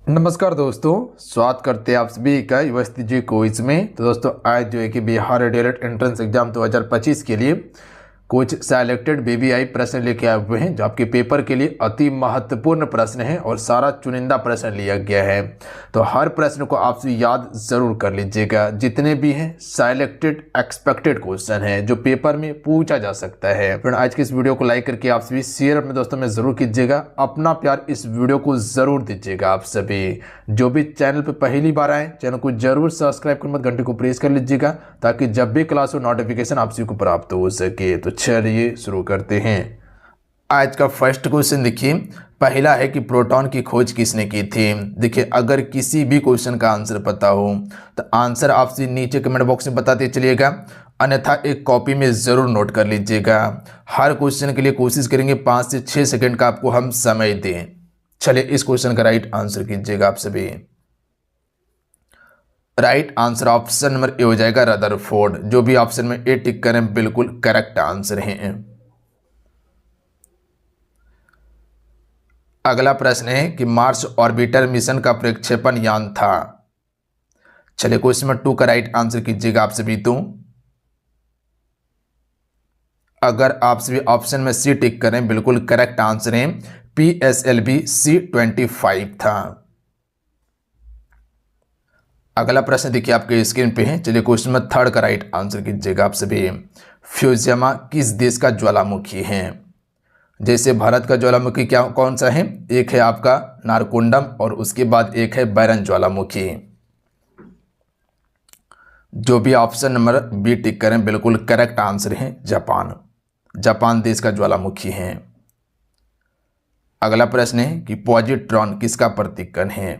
नमस्कार दोस्तों, स्वागत करते हैं आप सभी का यूनिवर्सिटी जी क्विज में। तो दोस्तों आज जो है कि बिहार डीएलएड एंट्रेंस एग्जाम 2025 के लिए कुछ सेलेक्टेड बीबीआई प्रश्न लेके आए हुए हैं जो आपके पेपर के लिए अति महत्वपूर्ण प्रश्न है और सारा चुनिंदा प्रश्न लिया गया है। तो हर प्रश्न को आप याद जरूर कर लीजिएगा। जितने भी हैं सेलेक्टेड एक्सपेक्टेड क्वेश्चन हैं जो पेपर में पूछा जा सकता है। फ्रेंड आज की इस वीडियो को लाइक करके आप सभी शेयर अपने दोस्तों में जरूर कीजिएगा। अपना प्यार इस वीडियो को जरूर दीजिएगा। आप सभी जो भी चैनल पर पहली बार आए चैनल को जरूर सब्सक्राइब कर मत घंटे को प्रेस कर लीजिएगा ताकि जब भी क्लास हो नोटिफिकेशन आप सभी को प्राप्त हो सके। तो चलिए शुरू करते हैं। आज का फर्स्ट क्वेश्चन देखिए, पहला है कि प्रोटॉन की खोज किसने की थी। देखिए अगर किसी भी क्वेश्चन का आंसर पता हो तो आंसर आपसे नीचे कमेंट बॉक्स में बताते चलिएगा, अन्यथा एक कॉपी में ज़रूर नोट कर लीजिएगा। हर क्वेश्चन के लिए कोशिश करेंगे 5 से 6 सेकंड का आपको हम समय दें। चलिए इस क्वेश्चन का राइट आंसर कीजिएगा आप सभी। Right answer option number A हो जाएगा रदरफोर्ड। जो भी ऑप्शन में ए टिक करें बिल्कुल करेक्ट आंसर है। अगला प्रश्न है कि मार्स ऑर्बिटर मिशन का प्रक्षेपण यान था। चलिए क्वेश्चन नंबर 2 का राइट आंसर कीजिएगा आप सभी। तो अगर आप सभी ऑप्शन में सी टिक करें बिल्कुल करेक्ट आंसर है, PSLV C-25 था। अगला प्रश्न देखिए आपके स्क्रीन पे है। चलिए क्वेश्चन में 3 का राइट आंसर कीजिएगा आप सभी। फ्यूजियामा किस देश का ज्वालामुखी है। जैसे भारत का ज्वालामुखी क्या कौन सा है, एक है आपका नारकोंडम और उसके बाद एक है बैरन ज्वालामुखी। जो भी ऑप्शन नंबर बी टिक करें बिल्कुल करेक्ट आंसर है जापान। जापान देश का ज्वालामुखी है। अगला प्रश्न है कि पॉजिट्रॉन किसका प्रतीक कण है।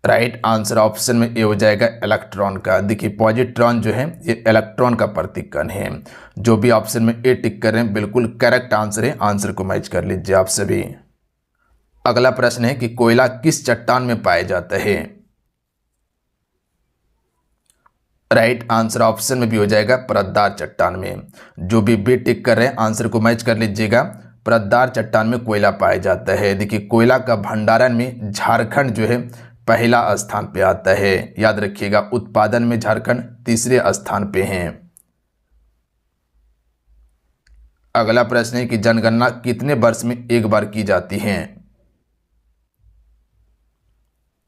राइट आंसर ऑप्शन में ए हो जाएगा इलेक्ट्रॉन का। देखिए पॉजिट्रॉन जो है ये इलेक्ट्रॉन का प्रतीक कण है। जो भी ऑप्शन में ए टिक कर रहे हैं बिल्कुल करेक्ट आंसर है। आंसर को मैच कर लीजिए आप सभी। अगला प्रश्न है कि कोयला किस चट्टान में पाया जाता है। राइट आंसर ऑप्शन में भी हो जाएगा परतदार चट्टान में। जो भी बी टिक कर रहे हैं आंसर को मैच कर लीजिएगा। परतदार चट्टान में कोयला पाया जाता है। देखिए कोयला का भंडारण में झारखंड जो है पहला स्थान पे आता है। याद रखिएगा उत्पादन में झारखंड तीसरे स्थान पे हैं। अगला प्रश्न है कि जनगणना कितने वर्ष में एक बार की जाती है।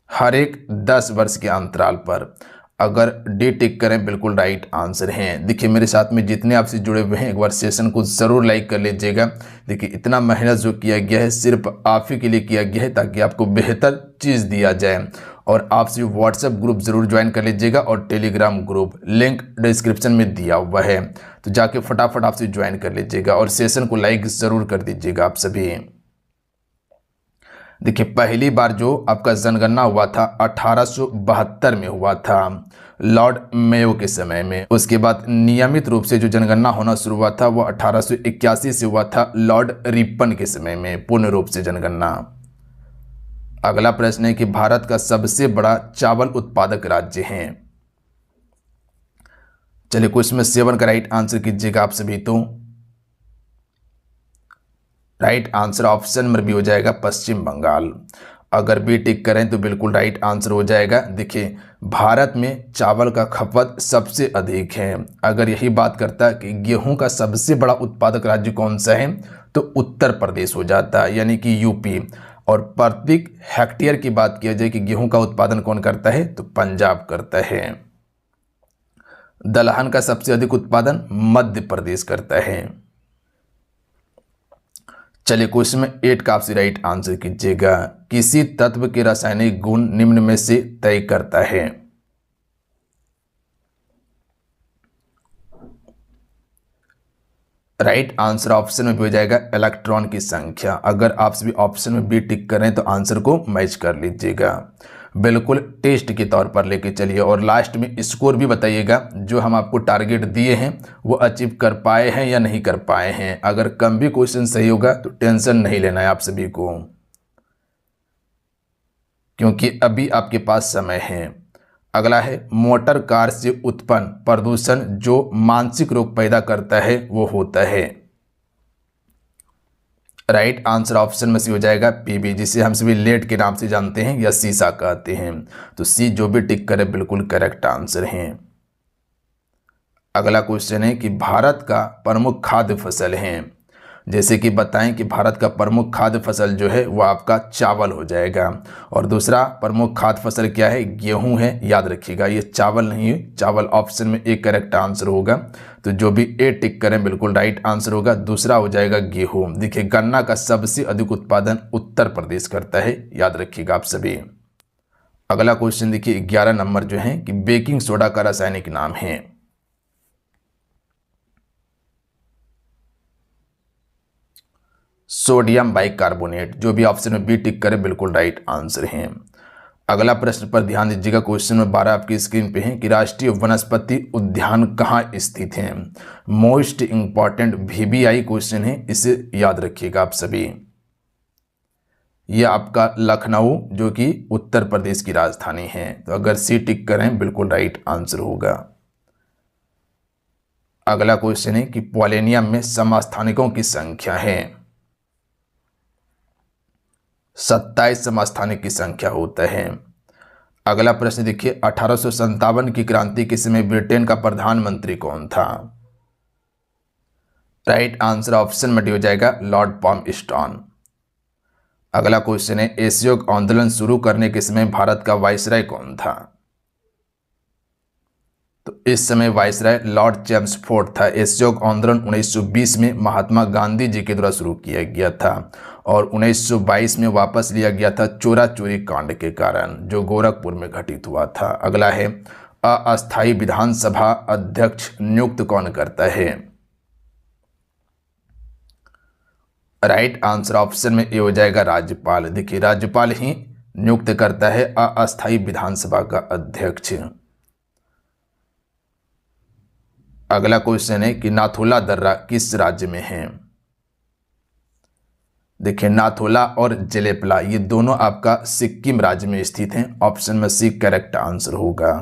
हर एक 10 वर्ष के अंतराल पर। अगर डी टिक करें बिल्कुल राइट आंसर है। देखिए मेरे साथ में जितने आपसे जुड़े हुए हैं एक बार सेशन को ज़रूर लाइक कर लीजिएगा। देखिए इतना मेहनत जो किया गया है सिर्फ आप ही के लिए किया गया है ताकि आपको बेहतर चीज़ दिया जाए। और आपसे व्हाट्सएप ग्रुप ज़रूर ज्वाइन कर लीजिएगा और टेलीग्राम ग्रुप लिंक डिस्क्रिप्शन में दिया हुआ है, तो जाके फटाफट आपसे ज्वाइन कर लीजिएगा और सेशन को लाइक ज़रूर कर दीजिएगा आप सभी। देखिए पहली बार जो आपका जनगणना हुआ था 1872 में हुआ था लॉर्ड मेयो के समय में। उसके बाद नियमित रूप से जो जनगणना होना शुरू हुआ था वो 1881 से हुआ था लॉर्ड रिपन के समय में पूर्ण रूप से जनगणना। अगला प्रश्न है कि भारत का सबसे बड़ा चावल उत्पादक राज्य है। चलिए क्वेश्चन में 7 का राइट आंसर कीजिएगा आप सभी। तो right answer option number B हो जाएगा पश्चिम बंगाल। अगर बी टिक करें तो बिल्कुल राइट आंसर हो जाएगा। देखिए भारत में चावल का खपत सबसे अधिक है। अगर यही बात करता है कि गेहूं का सबसे बड़ा उत्पादक राज्य कौन सा है तो उत्तर प्रदेश हो जाता है, यानी कि यूपी। और प्रति हेक्टेयर की बात किया जाए कि गेहूं का उत्पादन कौन करता है तो पंजाब करता है। दलहन का सबसे अधिक उत्पादन मध्य प्रदेश करता है। चलिए क्वेश्चन में 8 का आपसे राइट आंसर कीजिएगा। किसी तत्व के रासायनिक गुण निम्न में से तय करता है। राइट आंसर ऑप्शन में भी हो जाएगा इलेक्ट्रॉन की संख्या। अगर आप सभी ऑप्शन में बी टिक करें तो आंसर को मैच कर लीजिएगा। बिल्कुल टेस्ट के तौर पर लेके चलिए और लास्ट में स्कोर भी बताइएगा जो हम आपको टारगेट दिए हैं वो अचीव कर पाए हैं या नहीं कर पाए हैं। अगर कम भी क्वेश्चन सही होगा तो टेंशन नहीं लेना है आप सभी को, क्योंकि अभी आपके पास समय है। अगला है मोटर कार से उत्पन्न प्रदूषण जो मानसिक रोग पैदा करता है वो होता है। राइट आंसर ऑप्शन में सी हो जाएगा पीबी, जिसे हम सभी लेड के नाम से जानते हैं या सीसा कहते हैं। तो सी जो भी टिक करे बिल्कुल करेक्ट आंसर है। अगला क्वेश्चन है कि भारत का प्रमुख खाद्य फसल है। जैसे कि बताएं कि भारत का प्रमुख खाद्य फसल जो है वो आपका चावल हो जाएगा। और दूसरा प्रमुख खाद्य फसल क्या है, गेहूं है, याद रखिएगा ये चावल नहीं है। चावल ऑप्शन में एक करेक्ट आंसर होगा। तो जो भी ए टिक करें बिल्कुल राइट आंसर होगा। दूसरा हो जाएगा गेहूं। देखिए गन्ना का सबसे अधिक उत्पादन उत्तर प्रदेश करता है, याद रखिएगा आप सभी। अगला क्वेश्चन देखिए 11 नंबर जो है कि बेकिंग सोडा का रासायनिक नाम है। Sodium bicarbonate. जो भी ऑप्शन में बी टिक करे बिल्कुल राइट आंसर है। अगला प्रश्न पर ध्यान दीजिएगा। क्वेश्चन नंबर 12 आपकी स्क्रीन पे है कि राष्ट्रीय वनस्पति उद्यान कहाँ स्थित है। मोस्ट इंपॉर्टेंट VBI क्वेश्चन है, इसे याद रखिएगा आप सभी। यह आपका लखनऊ जो कि उत्तर प्रदेश की राजधानी है। तो अगर सी टिक करें बिल्कुल राइट आंसर होगा। अगला क्वेश्चन है कि पोलेनियम में समस्थानिकों की संख्या है। 27 समस्थानिक की संख्या होता है। अगला प्रश्न देखिए 1857 की क्रांति के समय ब्रिटेन का प्रधानमंत्री कौन था। राइट आंसर ऑप्शन में डी हो जाएगा लॉर्ड पामस्टॉन। अगला क्वेश्चन है असहयोग आंदोलन शुरू करने के समय भारत का वायसराय कौन था। तो इस समय वायसराय लॉर्ड चेम्सफोर्ड था। असहयोग आंदोलन 1920 में महात्मा गांधी जी के द्वारा शुरू किया गया था और 1922 में वापस लिया गया था चोरा चोरी कांड के कारण, जो गोरखपुर में घटित हुआ था। अगला है अस्थायी विधानसभा अध्यक्ष नियुक्त कौन करता है। राइट आंसर ऑप्शन में ए हो जाएगा राज्यपाल। देखिए राज्यपाल ही नियुक्त करता है अस्थायी विधानसभा का अध्यक्ष। अगला क्वेश्चन है कि नाथुला दर्रा किस राज्य में है। देखिए नाथुला और जेलेपला ये दोनों आपका सिक्किम राज्य में स्थित हैं। ऑप्शन में सी करेक्ट आंसर होगा।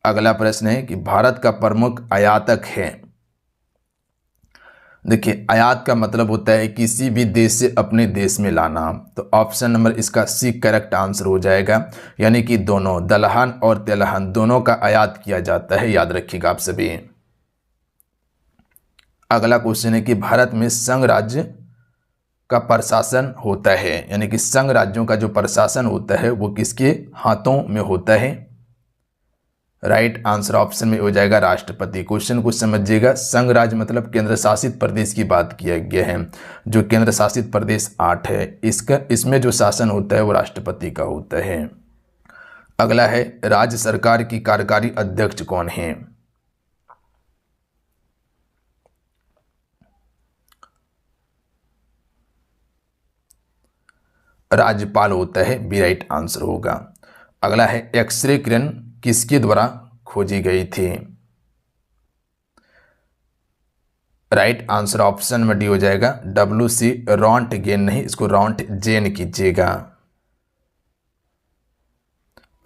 अगला प्रश्न है कि भारत का प्रमुख आयातक है। देखिए आयात का मतलब होता है किसी भी देश से अपने देश में लाना। तो ऑप्शन नंबर इसका सी करेक्ट आंसर हो जाएगा। यानी कि दोनों दलहन और तेलहन दोनों का आयात किया जाता है, याद रखिएगा आप सभी। अगला क्वेश्चन है कि भारत में संघ राज्य का प्रशासन होता है, यानी कि संघ राज्यों का जो प्रशासन होता है वो किसके हाथों में होता है। राइट आंसर ऑप्शन में हो जाएगा राष्ट्रपति। क्वेश्चन को समझिएगा। संघ राज्य मतलब केंद्र शासित प्रदेश की बात किया गया है। जो केंद्र शासित प्रदेश 8 है इसमें जो शासन होता है वो राष्ट्रपति का होता है। अगला है राज्य सरकार की कार्यकारी अध्यक्ष कौन है। राज्यपाल होता है, बी राइट आंसर होगा। अगला है एक्सरे किरण किसके द्वारा खोजी गई थी। राइट आंसर ऑप्शन में डी हो जाएगा WC रॉन्टगेन, नहीं इसको रॉन्टजेन कीजिएगा।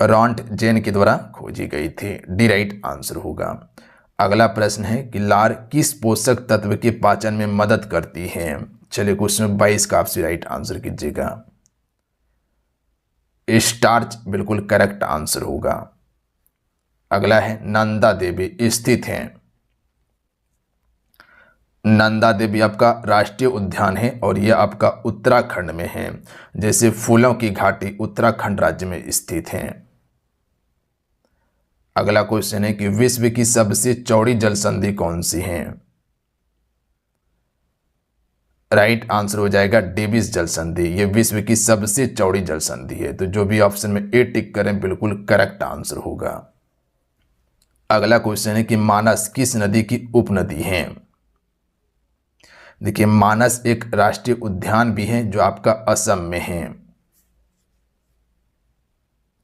रॉन्टजेन के द्वारा खोजी गई थी, डी राइट आंसर होगा। अगला प्रश्न है कि लार किस पोषक तत्व के पाचन में मदद करती है। चलिए क्वेश्चन 22 का आपसे राइट आंसर कीजिएगा। स्टार्च बिल्कुल करेक्ट आंसर होगा। अगला है नंदा देवी स्थित है। नंदा देवी आपका राष्ट्रीय उद्यान है और यह आपका उत्तराखंड में है। जैसे फूलों की घाटी उत्तराखंड राज्य में स्थित है। अगला क्वेश्चन है कि विश्व की सबसे चौड़ी जलसंधि कौन सी है। राइट आंसर हो जाएगा डेविस जलसंधि। यह विश्व की सबसे चौड़ी जलसंधि है। तो जो भी ऑप्शन में ए टिक करें बिल्कुल करेक्ट आंसर होगा। अगला क्वेश्चन है कि मानस किस नदी की उपनदी है। देखिए मानस एक राष्ट्रीय उद्यान भी है जो आपका असम में है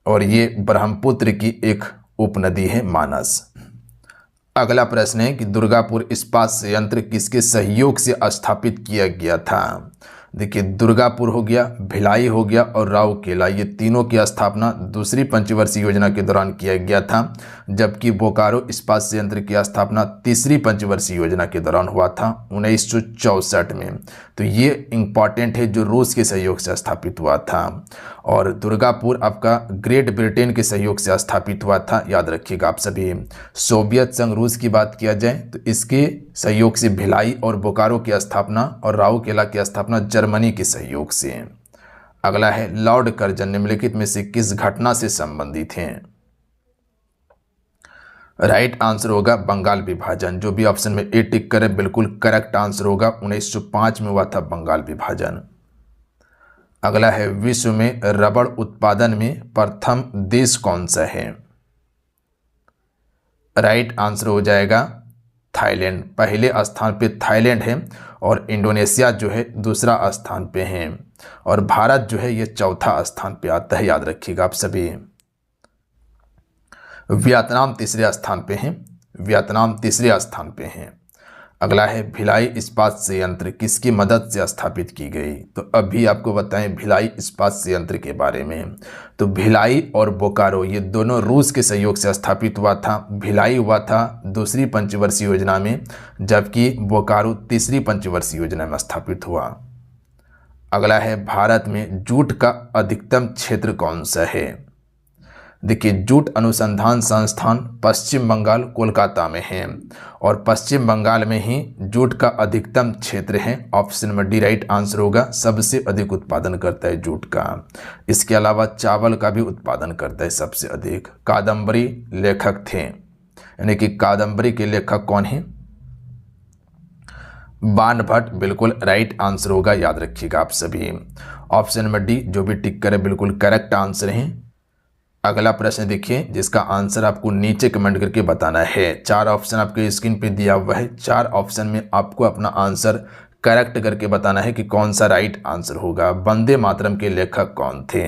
और ये ब्रह्मपुत्र की एक उपनदी है मानस। अगला प्रश्न है कि दुर्गापुर इस्पात संयंत्र किसके सहयोग से स्थापित किया गया था। देखिए दुर्गापुर हो गया, भिलाई हो गया और राउरकेला, ये तीनों की स्थापना दूसरी पंचवर्षीय योजना के दौरान किया गया था, जबकि बोकारो इस्पात संयंत्र की स्थापना तीसरी पंचवर्षीय योजना के दौरान हुआ था 1964 में। तो ये इंपॉर्टेंट है, जो रूस के सहयोग से स्थापित हुआ था। और दुर्गापुर आपका ग्रेट ब्रिटेन के सहयोग से स्थापित हुआ था, याद रखिएगा आप सभी। सोवियत संघ रूस की बात किया जाए तो इसके सहयोग से भिलाई और बोकारो की स्थापना और राउरकेला की स्थापना जर्मनी के सहयोग से। अगला है लॉर्ड कर्जन निम्नलिखित में से किस घटना से संबंधित हैं? राइट आंसर होगा बंगाल विभाजन। जो भी ऑप्शन में ए टिक करे बिल्कुल करेक्ट आंसर होगा। 1905 में हुआ था बंगाल विभाजन। अगला है विश्व में रबड़ उत्पादन में प्रथम देश कौन सा है? राइट आंसर हो जाएगा थाईलैंड। पहले स्थान पे थाईलैंड है और इंडोनेशिया जो है दूसरा स्थान पे है, और भारत जो है ये चौथा स्थान पे आता है, याद रखिएगा आप सभी। वियतनाम तीसरे स्थान पे हैं, वियतनाम तीसरे स्थान पे हैं। अगला है भिलाई इस्पात संयंत्र किसकी मदद से स्थापित की गई? तो अभी आपको बताएं भिलाई इस्पात संयंत्र के बारे में। तो भिलाई और बोकारो ये दोनों रूस के सहयोग से स्थापित हुआ था। भिलाई हुआ था दूसरी पंचवर्षीय योजना में, जबकि बोकारो तीसरी पंचवर्षीय योजना में स्थापित हुआ। अगला है भारत में जूट का अधिकतम क्षेत्र कौन सा है? देखिए जूट अनुसंधान संस्थान पश्चिम बंगाल कोलकाता में है, और पश्चिम बंगाल में ही जूट का अधिकतम क्षेत्र है। ऑप्शन में डी राइट आंसर होगा। सबसे अधिक उत्पादन करता है जूट का। इसके अलावा चावल का भी उत्पादन करता है सबसे अधिक। कादम्बरी लेखक थे, यानी कि कादम्बरी के लेखक कौन है? बाणभट्ट बिल्कुल राइट आंसर होगा, याद रखिएगा आप सभी। ऑप्शन में डी जो भी टिक करे बिल्कुल करेक्ट आंसर है। अगला प्रश्न देखिए जिसका आंसर आपको नीचे कमेंट करके बताना है। 4 ऑप्शन आपके स्क्रीन पे दिया हुआ है। 4 ऑप्शन में आपको अपना आंसर करेक्ट करके बताना है कि कौन सा राइट आंसर होगा। वंदे मातरम के लेखक कौन थे?